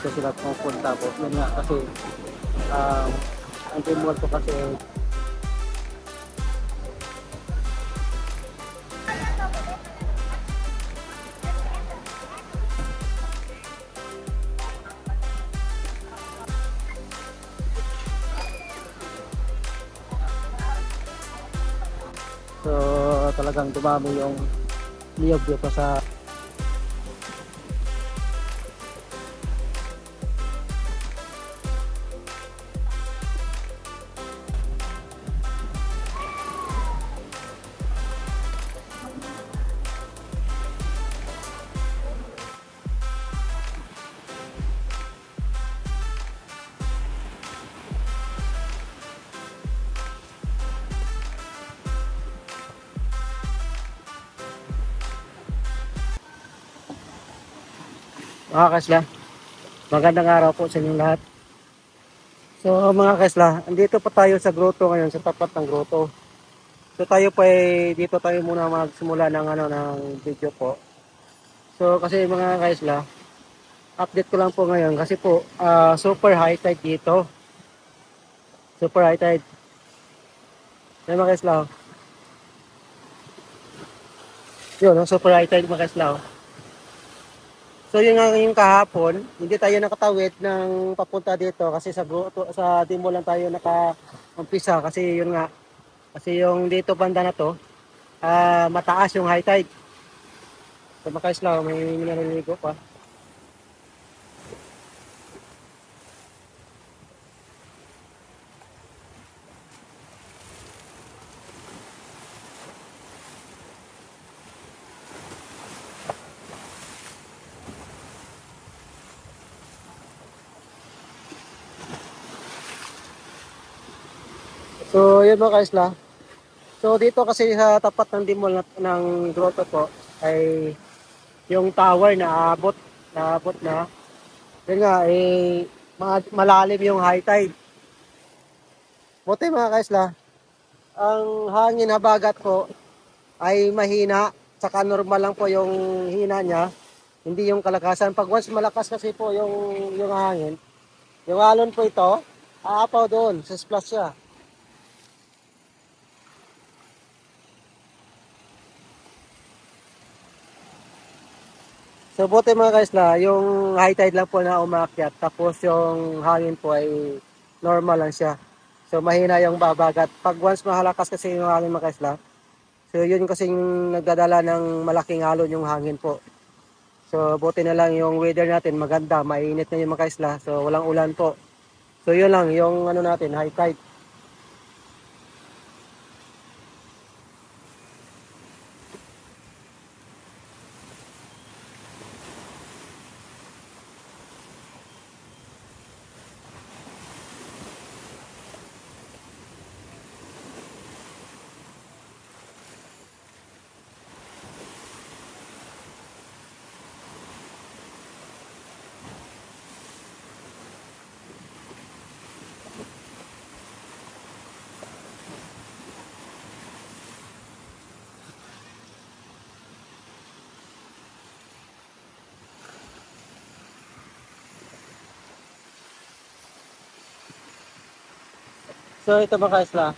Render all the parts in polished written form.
dito sila pupunta po. Yun nga kasi um, ang Dimol po kasi so talagang dumami yung niyog dito sa mga kasla. Magandang araw po sa inyong lahat. So mga kasla, andito pa tayo sa grotto ngayon, sa tapat ng grotto. So tayo pa dito tayo muna magsimula ng ng video po. So kasi mga kasla, update ko lang po ngayon kasi po super high tide dito. Super high tide. Yan mga kasla. Yun, super high tide mga kasla. So yun nga yung kahapon, hindi tayo nakatawid ng papunta dito kasi sa Dimol lang tayo naka-umpisa kasi yun nga. Kasi yung dito banda na to, mataas yung high tide. So maka-islaw, may naliligo pa. So yun mga kaisla. So dito kasi sa tapat ng Dimol ng grotto po ay yung tower na naabot na. Yun nga malalim yung high tide. Buti mga kaisla, ang hangin habagat po ay mahina, saka normal lang po yung hina niya, hindi yung kalakasan. Pag once malakas kasi po yung hangin, yung alon po ito, aapaw doon sa splash siya. So buti mga kaisla, yung high tide lang po na umakyat, tapos yung hangin po ay normal lang siya. So mahina yung babagat. Pag once mahalakas kasi yung hangin mga kaisla, so yun kasi yung nagdadala ng malaking alon yung hangin po. So buti na lang yung weather natin maganda, mainit na yung mga kaisla, so walang ulan po. So yun lang yung natin, high tide. So ito mga kaisla,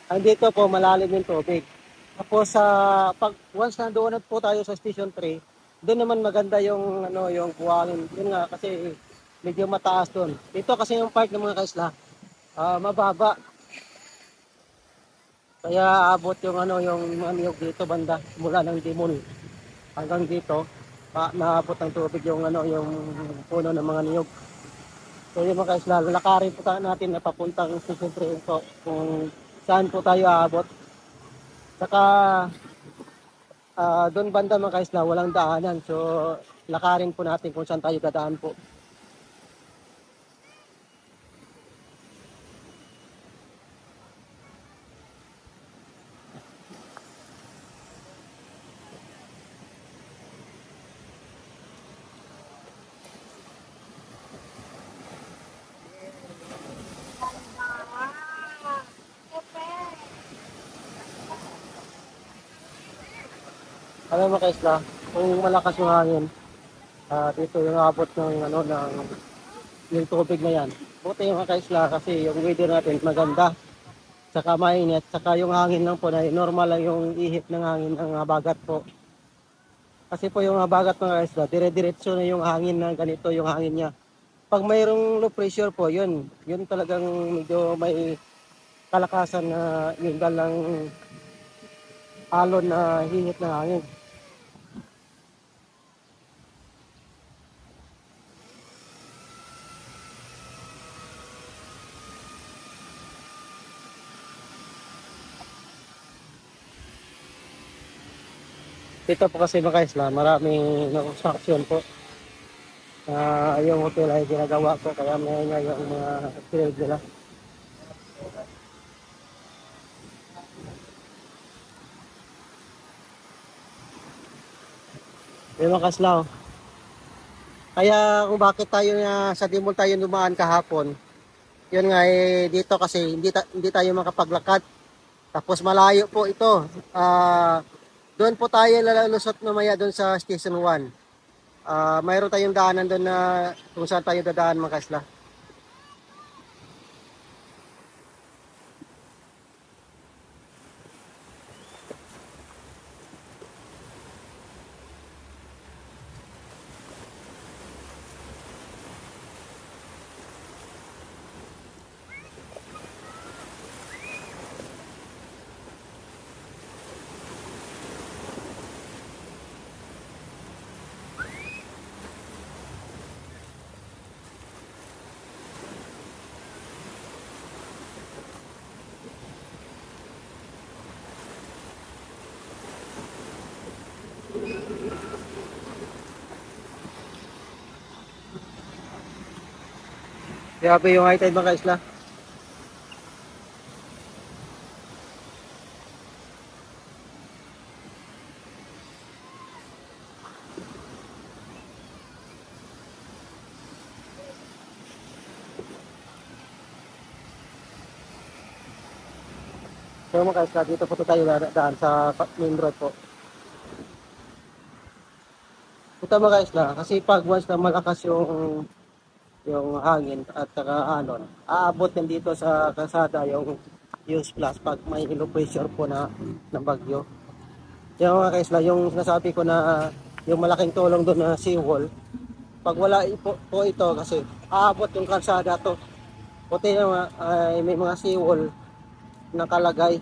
andito po malalim yung tubig. Tapos pag once nandoon po tayo sa Station 3, doon naman maganda yung yung buhangin. Yun nga kasi medyo mataas doon. Dito kasi yung part ng mga kaisla, mababa. Kaya abot yung yung mga niyog dito banda mula ng Dimol hanggang dito. Naabot ng tubig yung yung puno ng mga niyog. So yung mga kaisla, lalakarin po natin na papuntang Station 3 po kung saan po tayo aabot. Saka doon banda mga kaisla, walang daanan. So lakarin po natin kung saan tayo dadaan po. Alam mo mga kaisla, kung malakas yung hangin, Dito yung abot ng ano ng yung tubig na yan. Buti yung mga kaisla kasi yung weather natin maganda. Saka mainit, saka yung hangin lang po na normal lang yung ihip ng hangin ng bagat po. Kasi po yung bagat ng kaisla, dire-diretso na yung hangin na ganito yung hangin niya. Pag mayroong low pressure po, yun talagang medyo may kalakasan na yung dalang alon na hihit ng hangin. Dito po kasi mga kaisla, maraming construction po. Yung hotel ay ginagawa po, kaya may nga yung mga field nila. Yung mga kaslaw. Kaya kung bakit tayo sa Dimol tayo dumaan kahapon, yun nga dito kasi hindi tayo makapaglakad. Tapos malayo po ito. Doon po tayo lalusot mamaya doon sa Station 1. Mayroon tayong daanan doon na kung saan tayo dadaan mga kasla. Grabe yung high tide mga kaisla. So mga kaisla, dito po tayo daan sa main road po. Ito mga kaisla, kasi pag once na malakas yung hangin at saka alon, aabot din dito sa kalsada yung use plus pag may low pressure po na bagyo. Yung mga kaisla, yung sinasabi ko na yung malaking tulong doon na seawall, pag wala po ito kasi aabot yung kalsada to. Puti na ay may mga seawall nakalagay.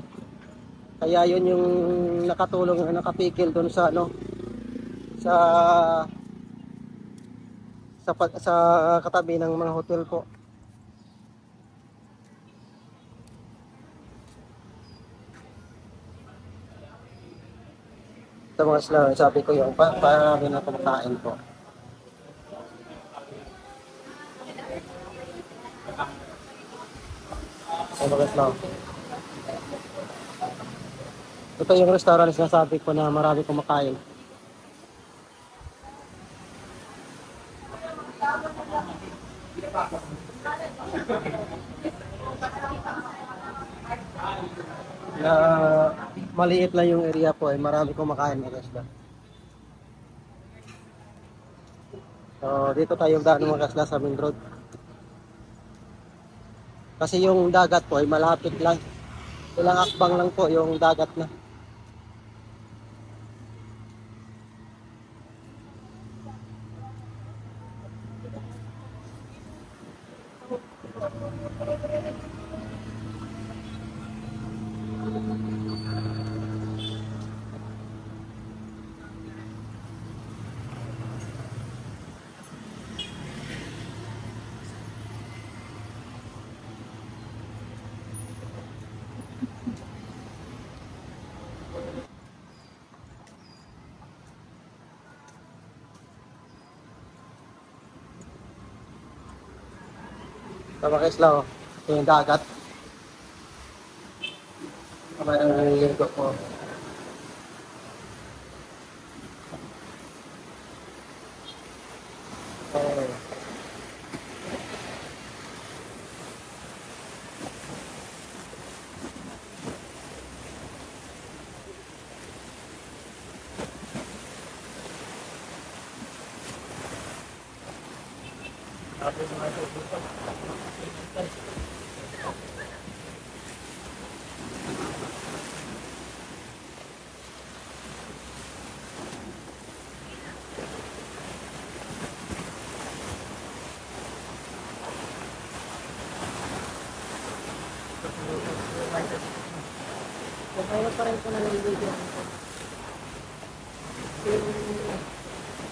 Kaya yun yung nakatulong na nakapigil doon sa ano sa sa katabi ng mga hotel po. Ito mga sila, sabi ko yung parami na kumakain po. Ito mga sila. Ito yung restaurant na sinasabi ko na marami kumakain. Na maliit lang yung area po ay marami kumakain mga kasla. So dito tayo daan mga kasla sa main road. Kasi yung dagat po ay malapit lang. Ilang akbang lang po yung dagat na. So mga kasla, ito yung dagat. Kamay ang nililigo po. Okay. Tapos mga ito dito. Kung mayroon pa rin po naliligo.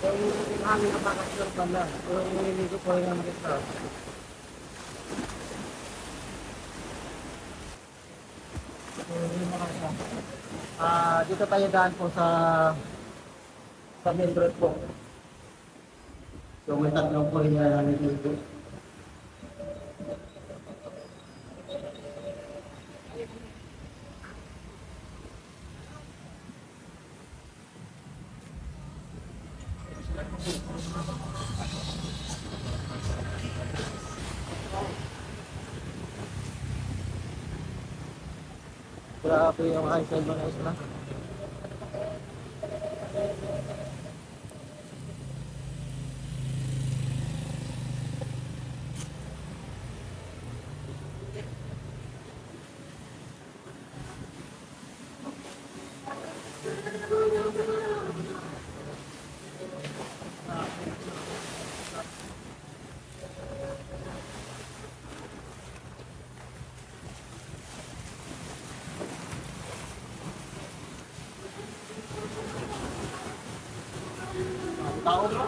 Yung hangin na bakasyon pala. Yung naliligo po yung makita. So, yung mga isa. Dito tayo daan po sa main road po. So may tatlong po yung naliligo. Grabe yung high side mga isla. Tao mo?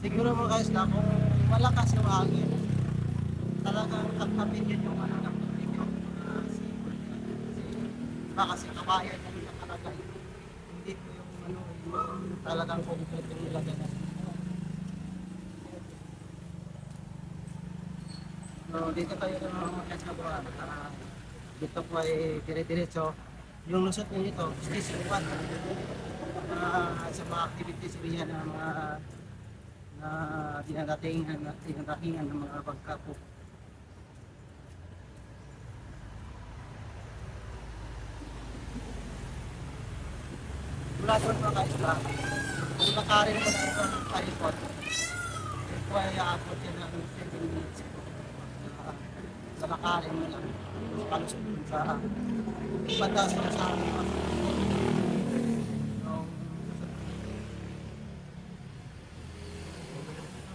Siguro mga isla, kung malakas yung hangin, talagang kapkapin yun yung ano ng tubig yung sipon. Kasi kabayan na yung nakalagay. Hindi po yung ano, yung talagang concrete yung nilagay na. So dito tayo ng mga kasnabuhan. Dito po ay dire-diretso. Yung lusot nyo ito, station 1. Sa mga activities rin ng mga na dinadatingan ng mga bangka po. Mula doon mga ka-isla, kung nakarin mo na ito ng palipot, ito ay aabot yan ng 7 minutes. Sa nakarin mo lang, palusot dun sa ipatas mo sa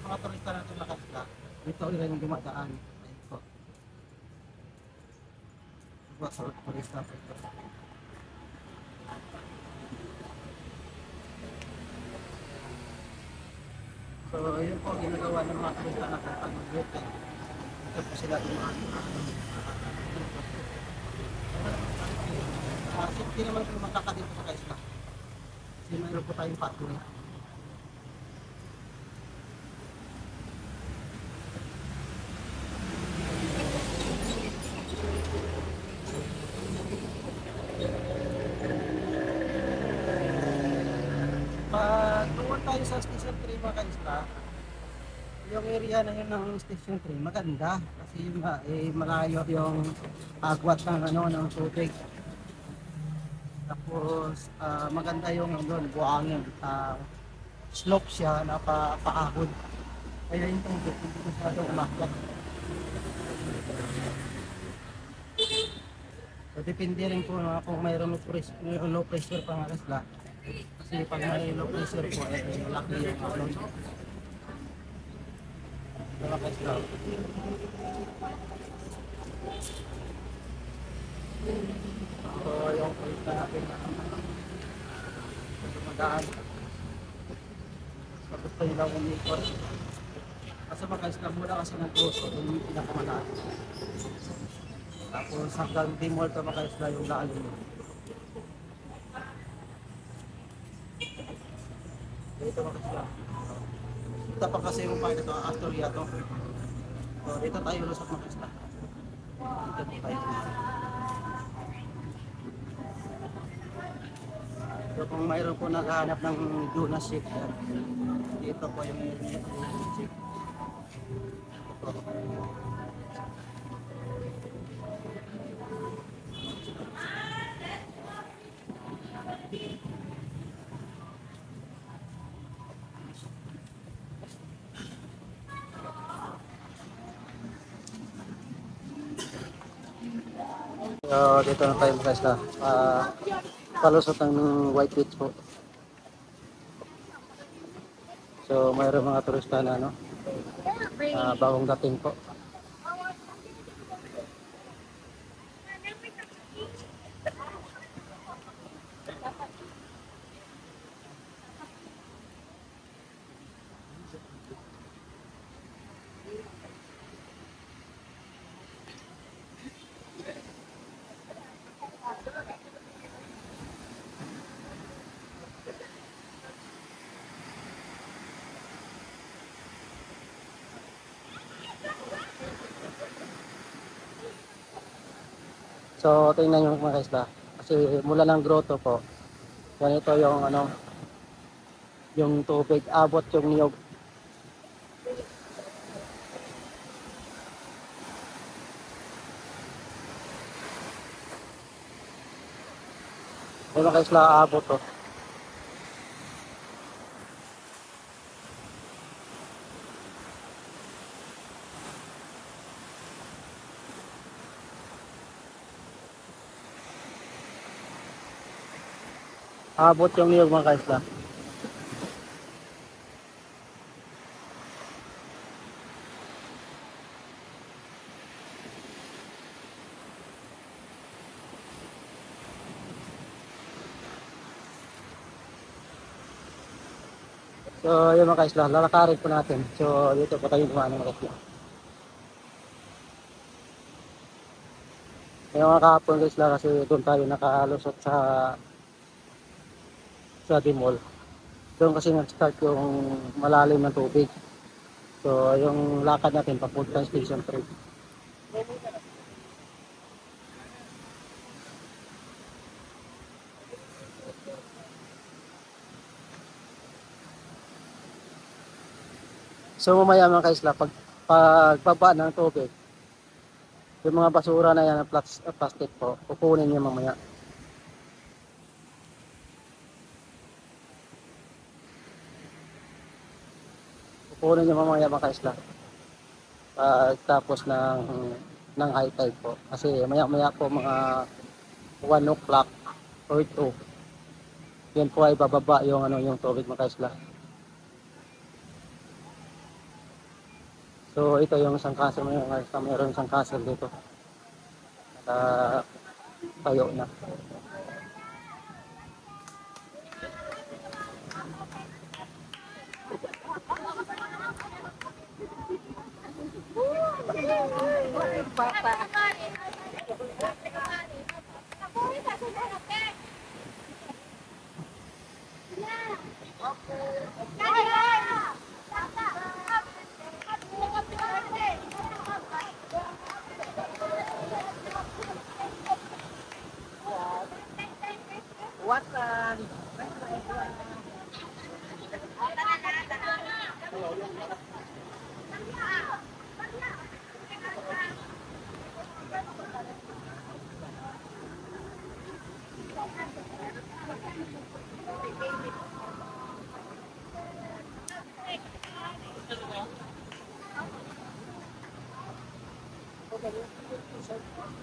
mga turista na ito nakasla. Ito ulit yung dumadaan. Ayun po. Ito sa turista po ito. So, yun po ginagawa ng mga turista na kapag mag-bote. Ito po sila dumaan. Safety naman po magkakadito sa kaisla. Kasi mayroon po tayong patrol. Pag tuwan tayo sa Station 3 mga kaisla, yung area na yun ng Station 3 maganda kasi yun nga malayo yung agwat ng ano ng tubig. Tapos maganda yung doon buhangin, slope siya na paahod. Kaya yung tubig hindi masyadong umakyat. So depende rin po kung mayroon low pressure pa nga kasla. Kasi pag may low pressure po malaki yung alon. Diba kasla? So yung kulita natin na dumadaan. Tapos tayo lang umikot. Kasi makasla muna kasi ng close so yung pinakamalaan. Tapos hanggang Dimol ito makaisla yung lalim. Dito makaisla. Ito pa kasi yung pakita ito, Astoria to. So dito tayo lusot makaisla. Dito po tayo. So kung mayroon po naghahanap ng Duna Ship, dito po yung Duna Ship. Ito. So, dito na tayo guys na palusot ng White Beach po. So, mayroon mga turista na ano, bagong dating po. So, tingnan nyo mga guys na. Kasi mula ng grotto po, ganito yung ano, yung tubig, abot yung niyog. Ayun mga guys na abot to. Abot yung niyog mga guys na. So, yun mga guys na, lalakarin po natin. So, dito po tayo dumaan mga guys na. Ngayon mga kahapon guys na kasi doon tayo nakalusot sa Dimol. Doon kasi nag-start yung malalim na tubig. So, yung lakad natin papunta Station 3. So, mamaya mga guys na, pagbaba ng tubig, yung mga basura na yan, plastic po, kukunin nyo mamaya. Kukunin nyo mamaya mga kaisla. Tapos ng high tide po. Kasi maya po mga 1 o'clock or 2. Yan po ay bababa yung, ano, yung tubig mga kaisla. So ito yung isang castle mga kaisla. Mayroon isang castle dito. Tayo na.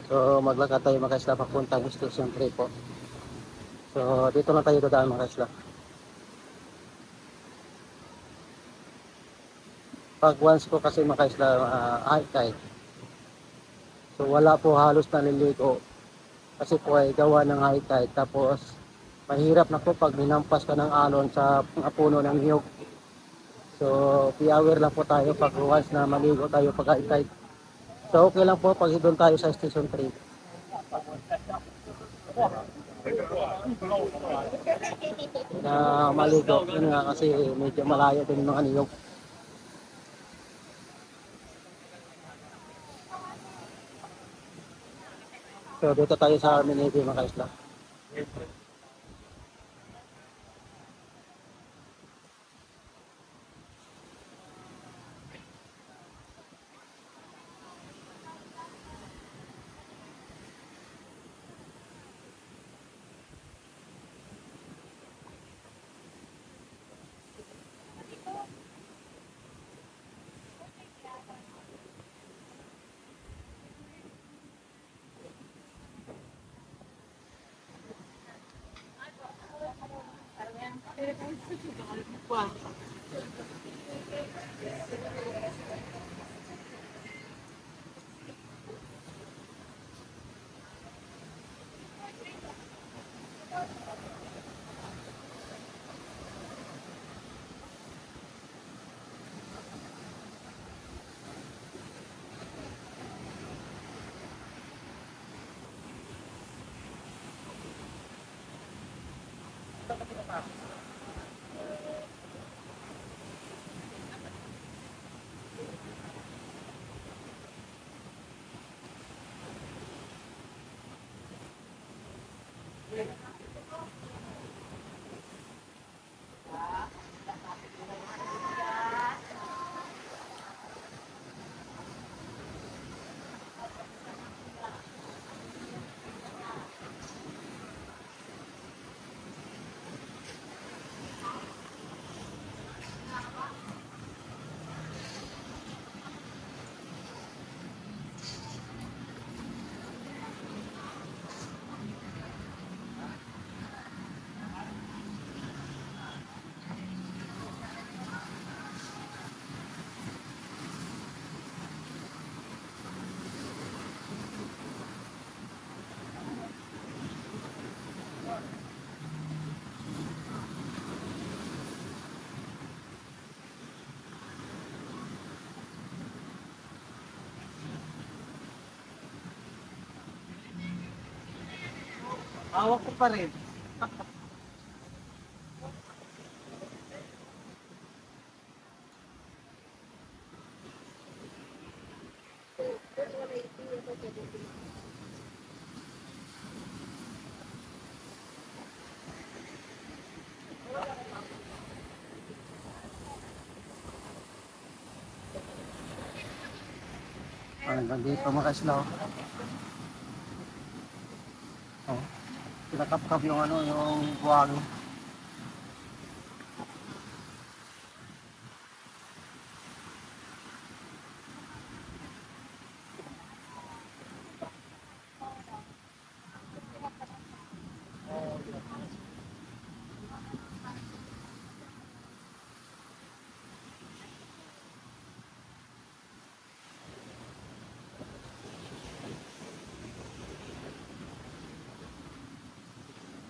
So maglakad tayo mga kaisla papuntang Station 3 po. So dito na tayo dadaan mga kaisla. Pag once po kasi mga kaisla high tide. So wala po halos naliligo. Kasi po ay gawa ng high tide. Tapos mahirap na po pag minampas ka ng alon sa mga puno ng niyog. So be aware lang po tayo pag once na maligo tayo pag high tide. So okay lang po pag doon tayo sa Station 3. Na maligo. Yun nga kasi medyo malayo din yung mga niyog. So dito tayo sa Army Navy mga kaisla. Hawak ko pa rin. Hanggang dito mga kaslaw. Oh, pinakapkap yung ano, yung buwang.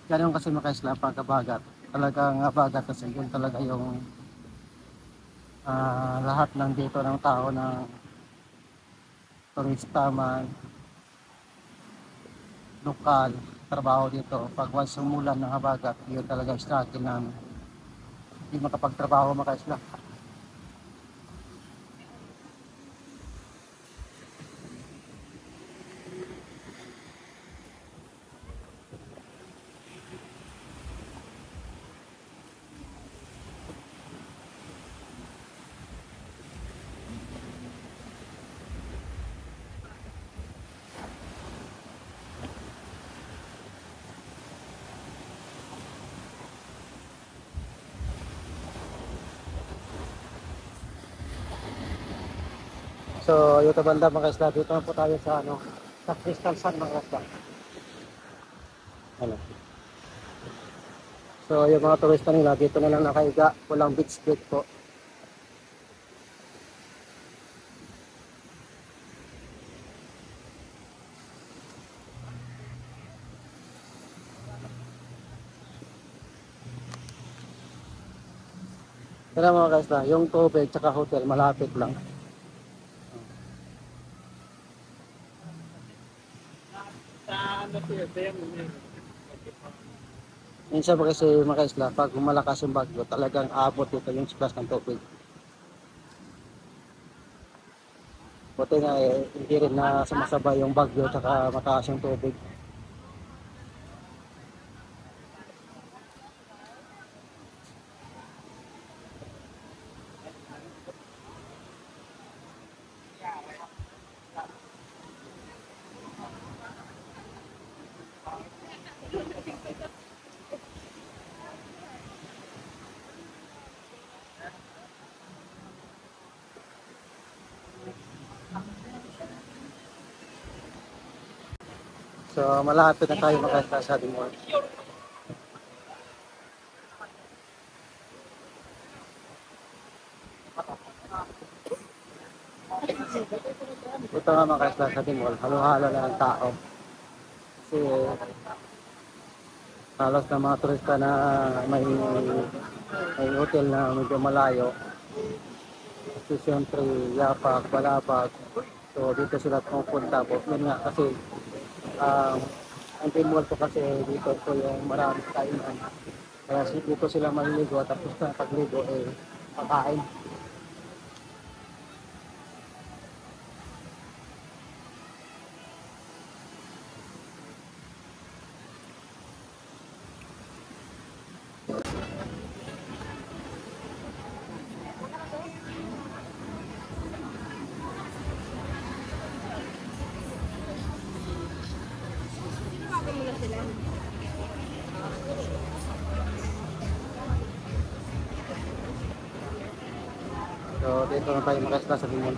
Ganun kasi mga kaisla pagkabagat. Talagang bagat kasi yun talaga yung lahat ng dito ng tao ng turista man, lokal, trabaho dito. Pag once umulan ng habagat, yun talaga struggle namin. Hindi makapagtrabaho mga kaisla. So, yung banda mga isla, dito na po tayo sa ano, sa Crystal Sun mga isla. Ano. So, yung mga turista nila, dito na lang nakaiga, walang beach gate po. Kaya mga isla, yung tubig tsaka hotel, malapit lang. Minsan pa kasi mga isla, pag malakas yung bagyo, talagang abot dito yung splash ng tubig. Buti nga hindi rin na sumasabay yung bagyo tsaka mataas yung tubig. So malapit na tayo mga isla sa Dimol. dito nga mga kaisla sa Dimol, halo-halo na ng tao. Kasi halos na mga turista na may hotel na medyo malayo. Kasi siyempre, Yapak, Balabag. So dito sila pupunta po. Yun nga kasi ang Dimol po kasi dito po yung maraming kainan. Kaya dito sila maliligo at tapos na pagligo pakain. So dito na tayo makasla sa Dimol.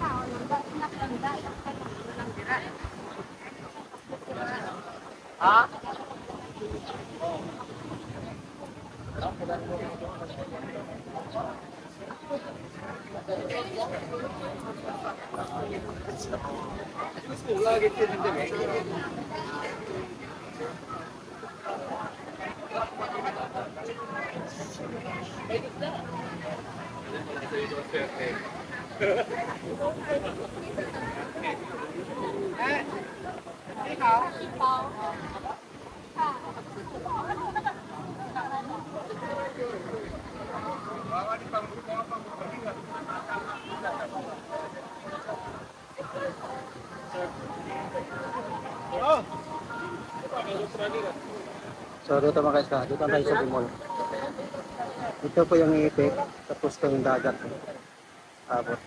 So dito mga kaisla, dito tayo sa Dimol. Ito po yung ipik, tapos ito yung dagat. Abot.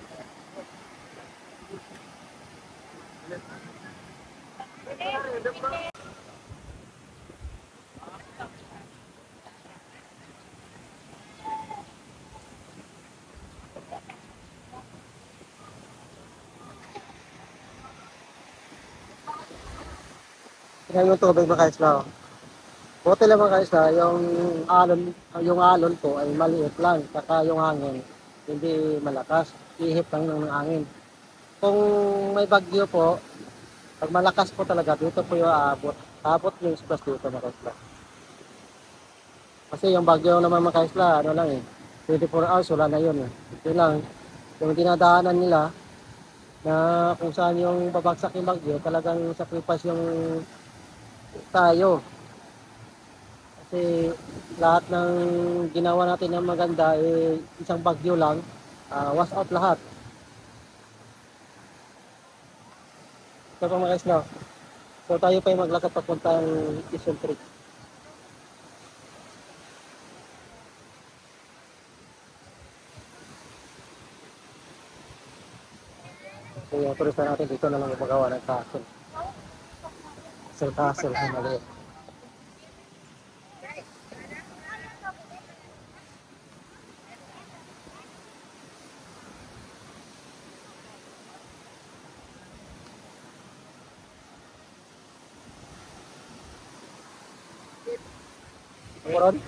Tingnan yung tubig mga kaisla. Buti lang mga kaisla, yung alon po ay maliit lang. Saka yung hangin, hindi malakas. Ihip lang ng hangin. Kung may bagyo po, pag malakas po talaga, dito po yung aabot. Aabot yung splash dito mga kaisla. Kasi yung bagyo naman mga kaisla, ano lang 24 hours, wala na yun Ito lang, yung dinadaanan nila, na kung saan yung babagsak yung bagyo, talagang sacrifice yung tayo. Kasi lahat ng ginawa natin ng maganda, isang bagyo lang, wash out lahat. Ito pa mga kaisla. So tayo pa yung maglakad papuntang Quezon Creek. So yung turista natin dito na lang magawa ng castle. Castle na maliit. Meron?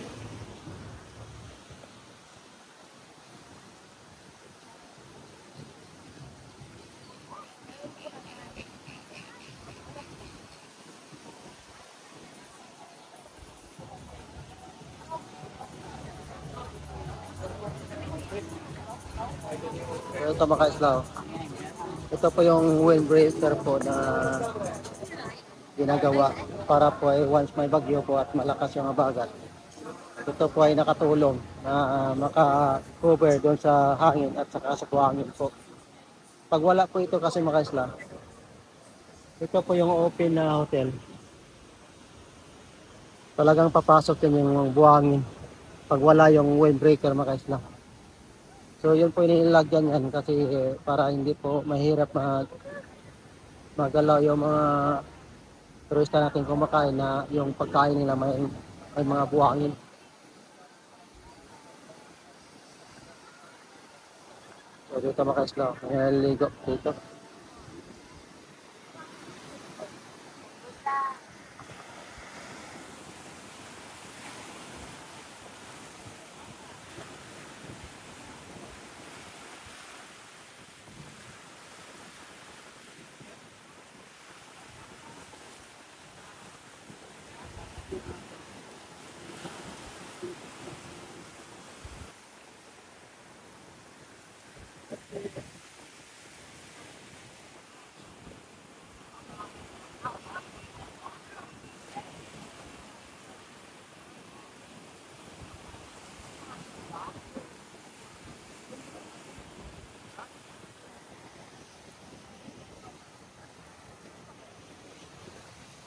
Ito mga kaisla. Ito po yung windbreaker po na ginagawa para po once may bagyo po at malakas yung habagat. Ito po ay nakatulong na maka-cover doon sa hangin at saka sa buhangin po. Pag wala po ito kasi mga kaisla, ito po yung open na hotel. Talagang papasok din yung buhangin pag wala yung windbreaker mga kaisla. So yun po inilagyan yan kasi para hindi po mahirap magalaw yung mga turista natin kumakain na yung pagkain nila may mga buhangin. So dito mga kaisla, naliligo dito.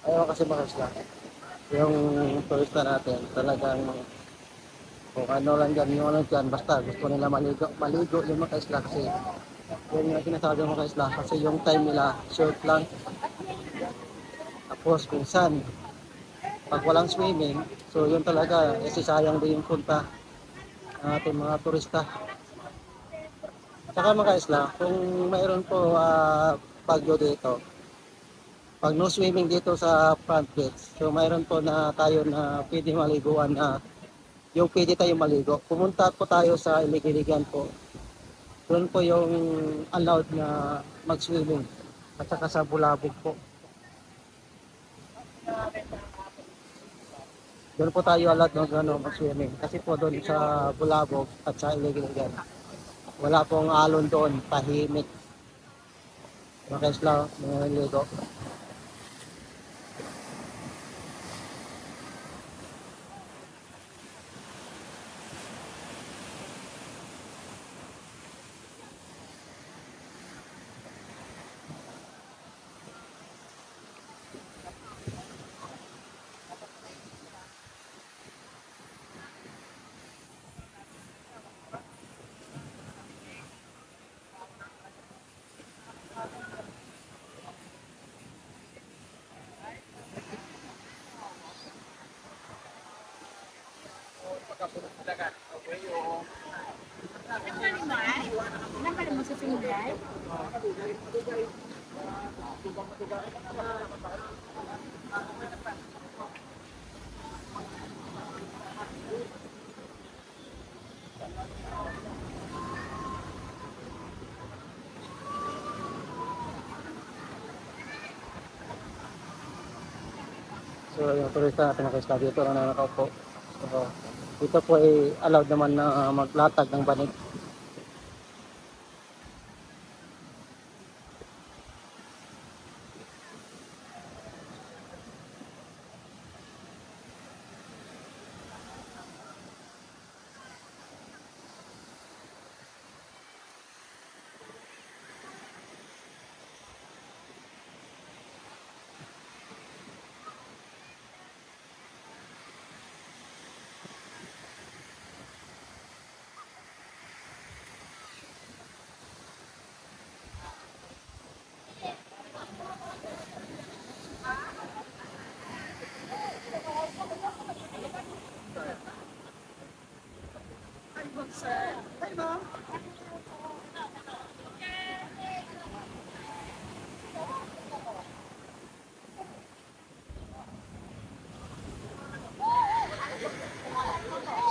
Ayaw kasi makasla. Yung turista natin, talagang kung ano lang dyan, yung ano dyan, basta gusto nila maligo, maligo yung mga isla kasi yun yung sinasabi ng mga isla kasi yung time nila short lang. Tapos minsan, pag walang swimming, so yun talaga, kasi sayang din yung punta ng ating mga turista. Saka mga isla, kung mayroon po bagyo dito, pag no swimming dito sa front gate, so mayroon po na tayo na pwede maliguan na yung pwede tayo maligo. Pumunta po tayo sa Iligiligan po. Doon po yung allowed na mag-swimming. At saka sa Bulabog po. Doon po tayo allowed mag-swimming. Kasi po doon sa Bulabog at sa Iligiligan, wala pong alon doon. Tahimik. Mga isla, mga ligo. Nakali mo sa sinulay? So yung turista natin nakisla dito na nakaupo. So dito po ay allowed naman na maglatag ng banig.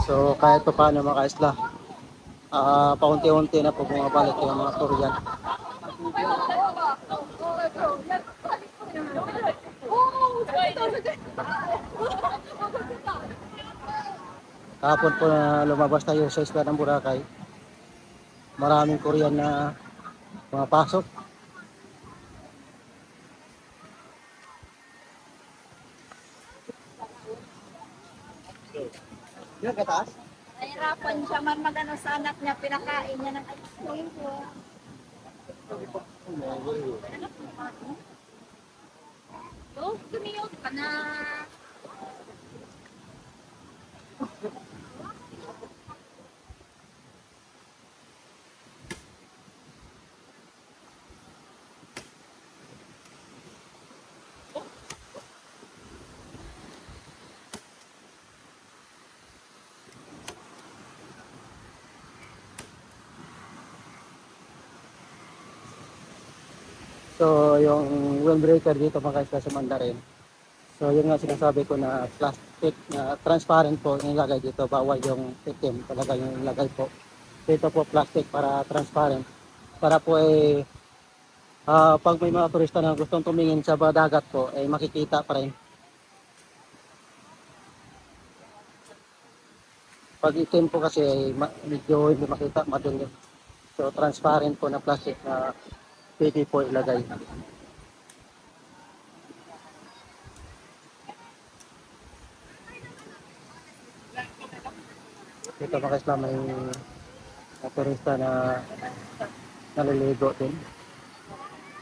So kahit pa paano mga kaisla, paunti-unti na po bumabalik yung mga Korean. Kahapon po na lumabas tayo sa isla ng Boracay, maraming Korean na pumapasok. Yung kataas? Nahirapan siya man magano sa anak niya, pinakain niya ng ice cream. Oh, kumiyot ka na. So yung windbreaker dito mga kaisla sa Mandarin. So yun nga sinasabi ko na plastic na transparent po yung ilagay dito, bawal yung itim talaga yung ilagay po. Dito po plastic para transparent. Para po pag may mga turista na gustong tumingin sa dagat po, ay makikita pa rin. Pag itim po kasi medyo hindi makita, madilim. So transparent po na plastic na pwede po ilagay. Dito mga isla may turista na naliligo din.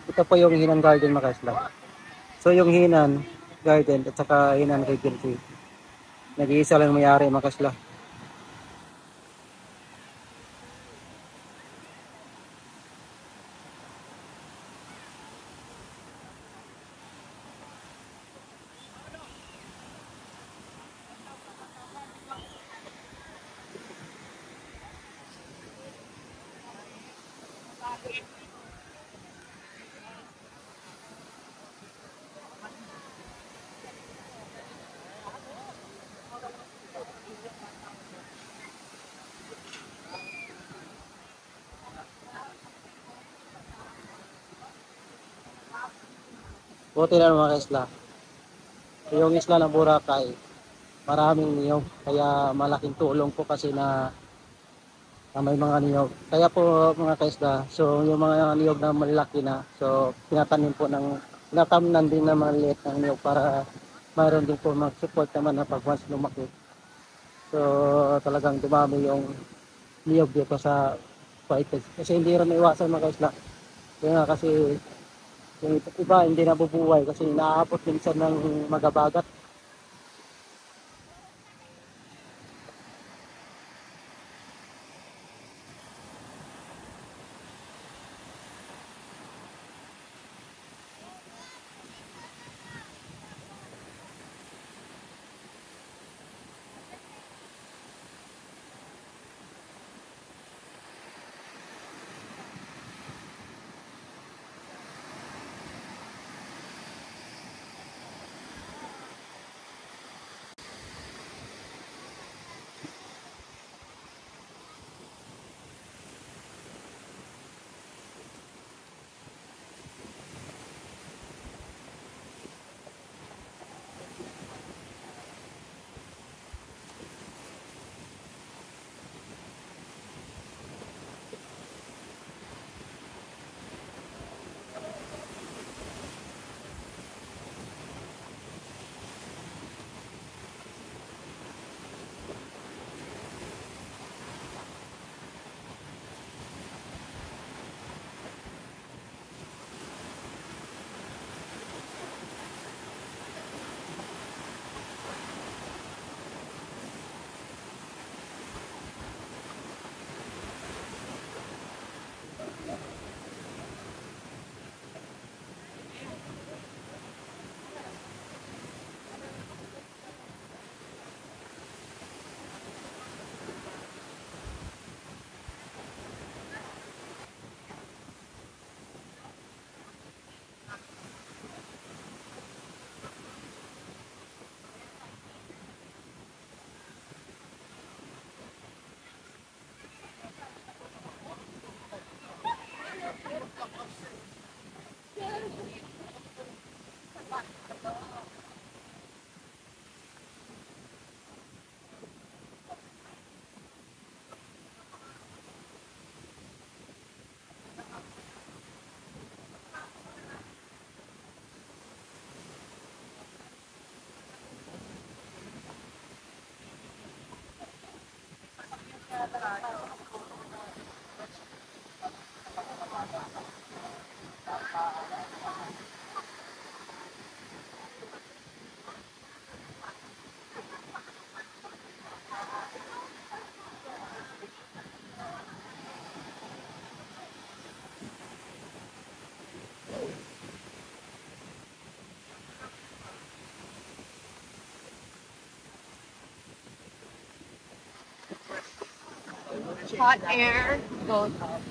Ito po yung Hinan Garden mga isla. So yung Hinan, Garden at saka Henan Regency. Nag-iisa lang may-ari mga kaisla. Buti na mga kaisla. Yung isla ng Boracay, maraming niyog. Kaya malaking tulong po kasi na may mga niyog. Kaya po mga kaisla, so yung mga niyog na malaki na, so tinatamnan din na maliit ng niyog para mayroon din po mag-support naman na pag once lumaki. So talagang dumami yung niyog dito sa Whitehead. Kasi hindi rin maiwasan mga kaisla. Kaya nga kasi yung iba hindi nabubuhay kasi naaabot minsan ng magabagat. Hot air goes up.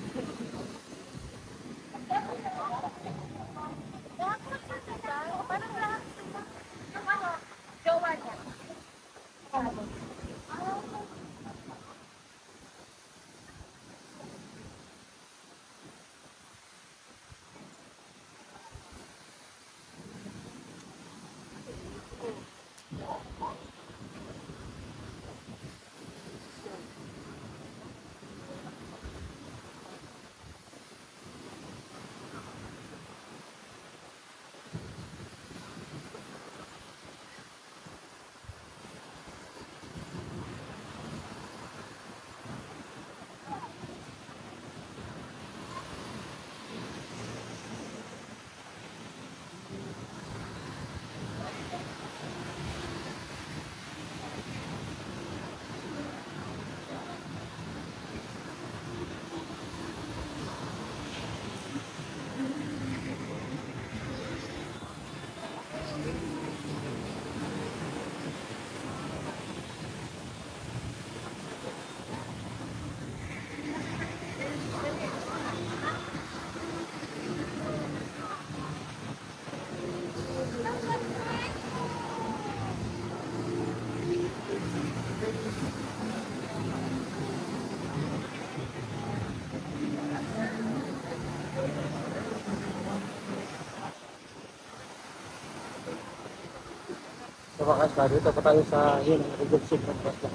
mga kasla, dito pa tayo sa yun, Regency ng kasla.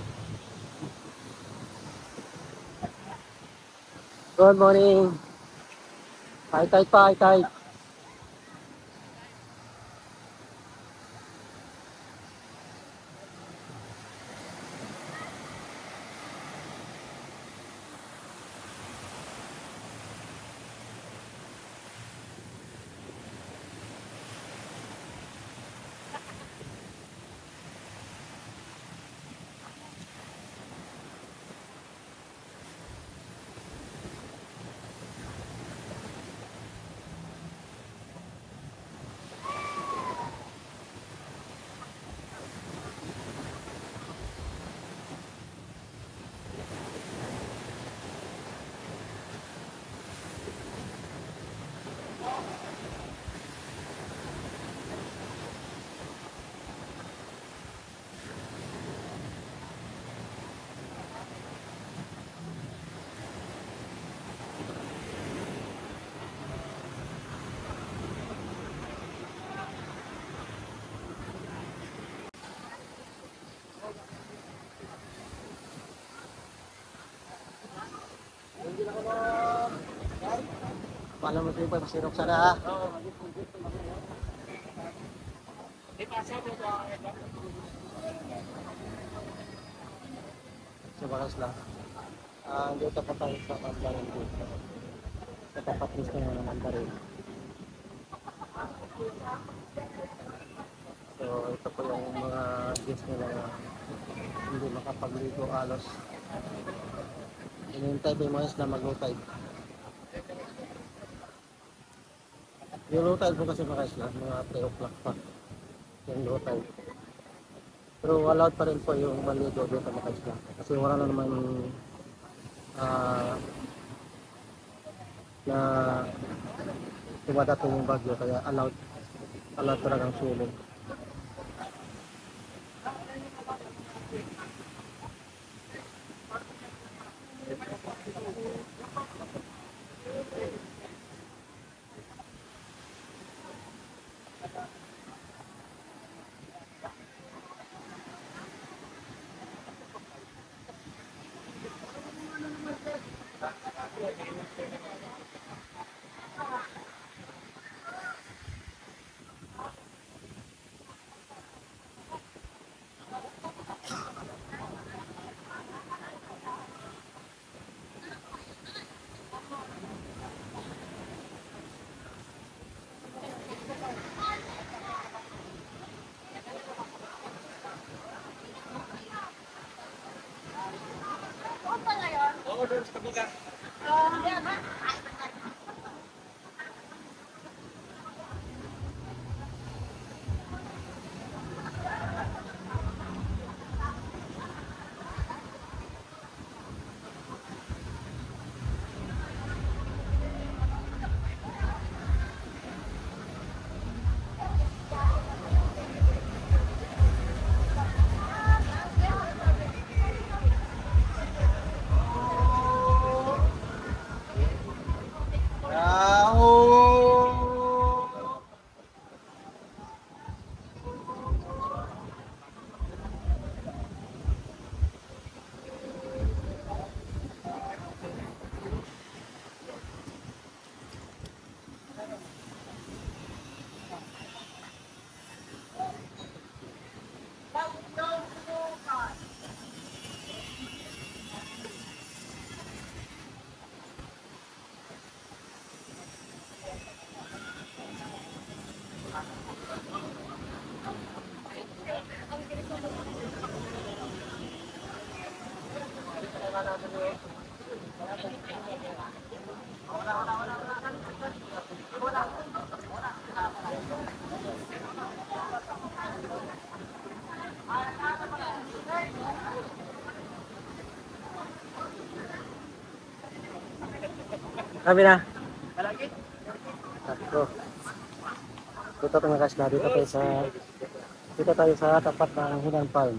Good morning. Hi, tight pa, hi, tight. Paalam mo sa'yo pa, masirok sana ha. Sa bakas lang. Dito pa tayo sa Mandarin dito. Sa tapat mismo ng Mandarin. So ito po yung mga guests nila na hindi makapagligo alos. Hinihintay po yung mga isla mag-low tide. Yung low tide po kasi mga isla, mga 3 o'clock pa yung low tide. Pero allowed pa rin po yung maligo dito mga isla. Kasi wala na naman na dumadating yung bagyo kaya allowed talagang swimming. Sabi na. Tatlo. Dito mga kasla, dito tayo sa tapat ng Hunan Farm.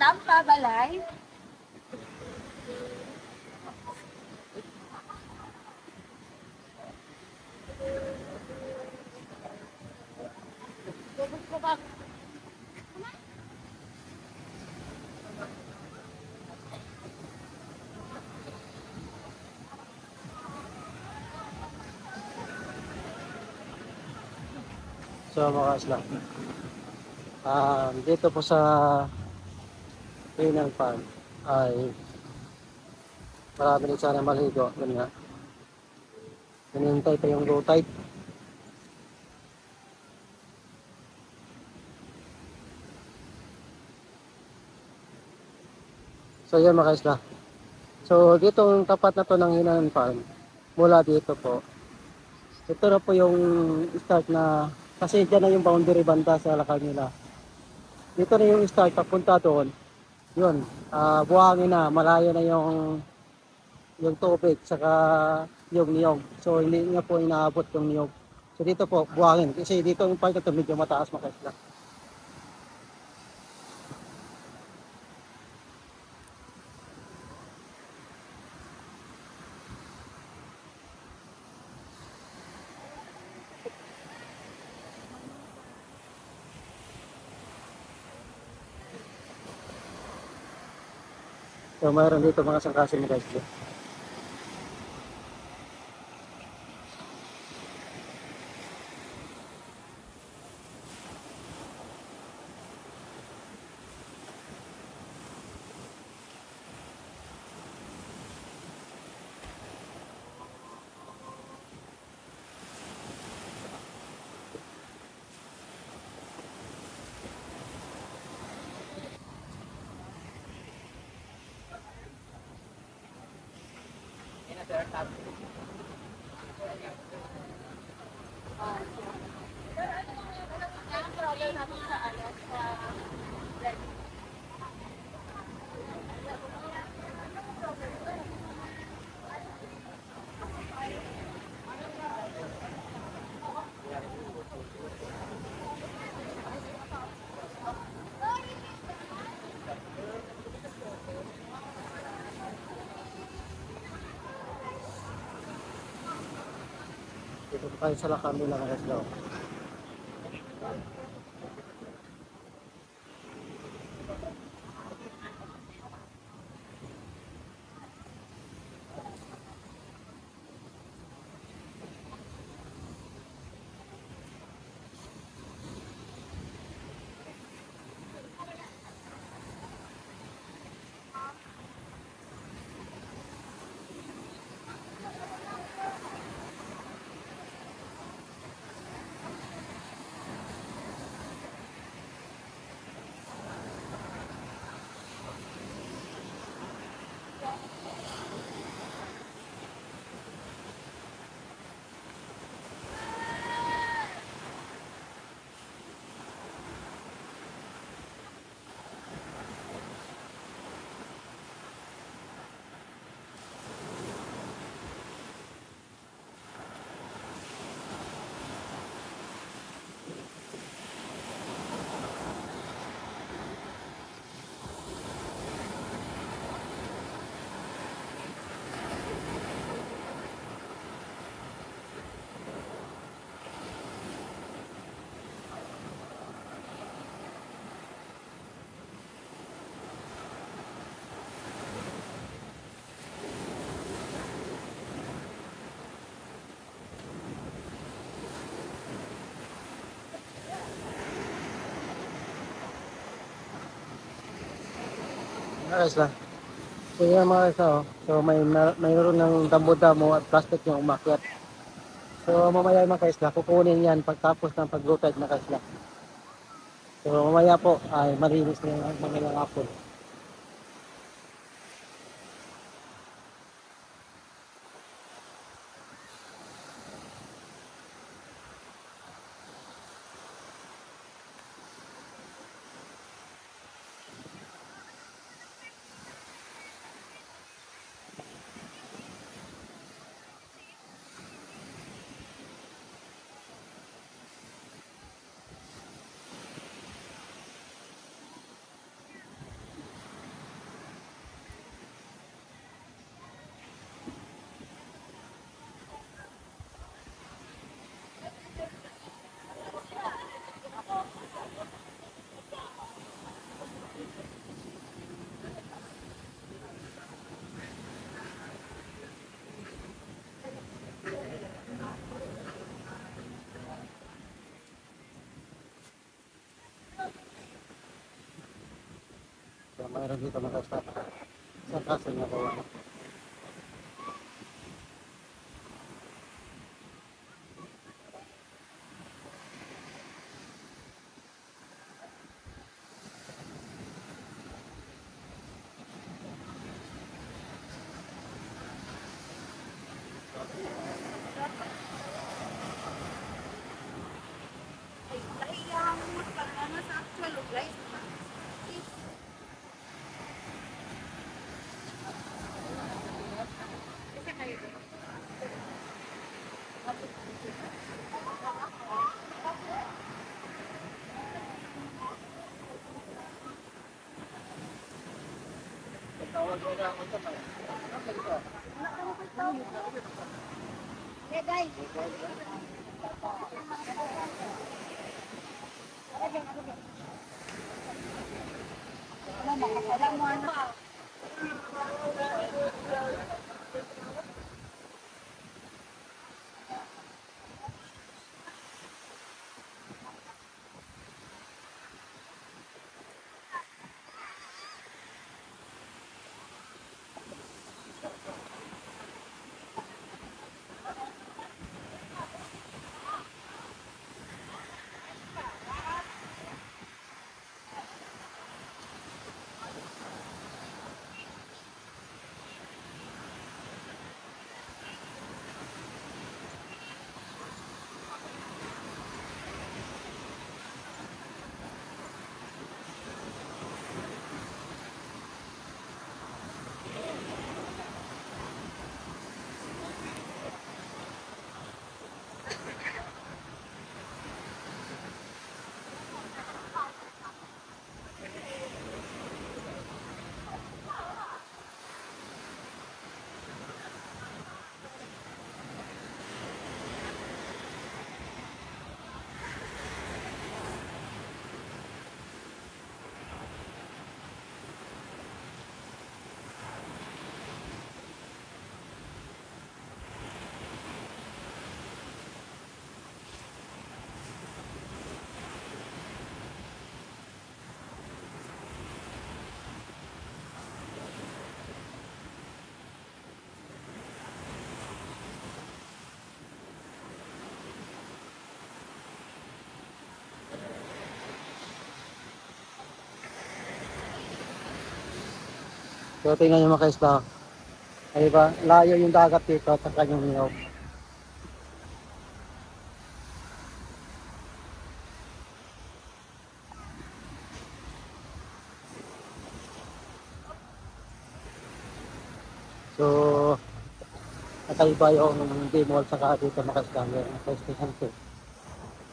Tampa, Balay. So mga isla, dito po sa Pinang Farm ay marami rin sana maligo. Yun nga, hinihintay pa yung low tide. So yun mga isla. So dito yung tapat na to ng Hinanan Farm, mula dito po, ito na po yung start na, kasi dyan na yung boundary banda sa lakad nila. Dito na yung start papunta doon. Yun, buhangin na, malayo na yung tubig saka yung niyog. So hindi nga po inaabot yung niyog. So dito po buhangin, kasi dito yung part na to medyo mataas mga isla. So mayroon dito mga sangkasin mga isla. Dito po tayo sa lakad nila mga isla. Mga isla. So yan mga isla, oh. So mayroon ng damo-damo at plastic yung umakyat. So mamaya mga isla, kukunin yan pagtapos ng pag-rotate mga isla. So mamaya po ay malinis na yung mga hapon. meron dito mga kaisla. Sa kaso niya po. Ay, lahiyang magpagana sa actual guys. Kasi kayo. Yeah, guys. Alam mo ano? So tingnan nyo mga kaisla. Ay ba, layo yung dagat dito at saka yung hilaw. So, nakaiba yung Dimol saka dito mga kaisla. Yung sa station 2.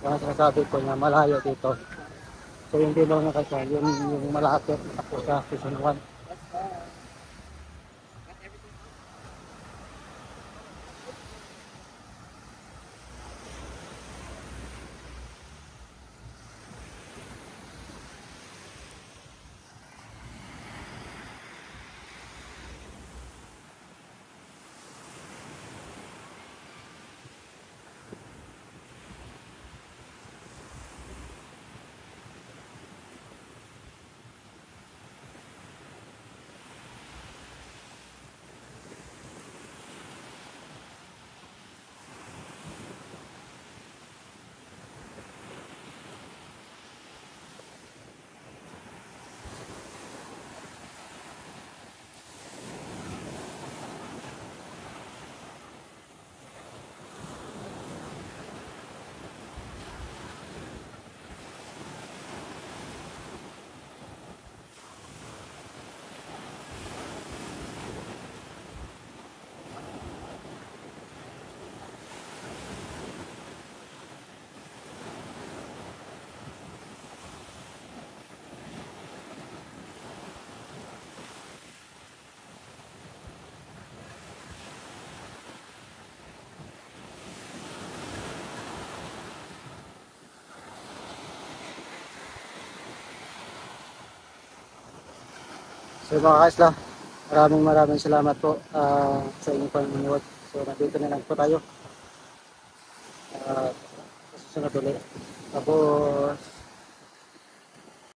Kaya sinasabi ko na malayo dito. So yung Dimol mga kaisla, yung malapit ako sa station 1. So mga kaisla, maraming salamat po sa inyong panonood. So nandito na lang po tayo. Sa susunod ulit. Tapos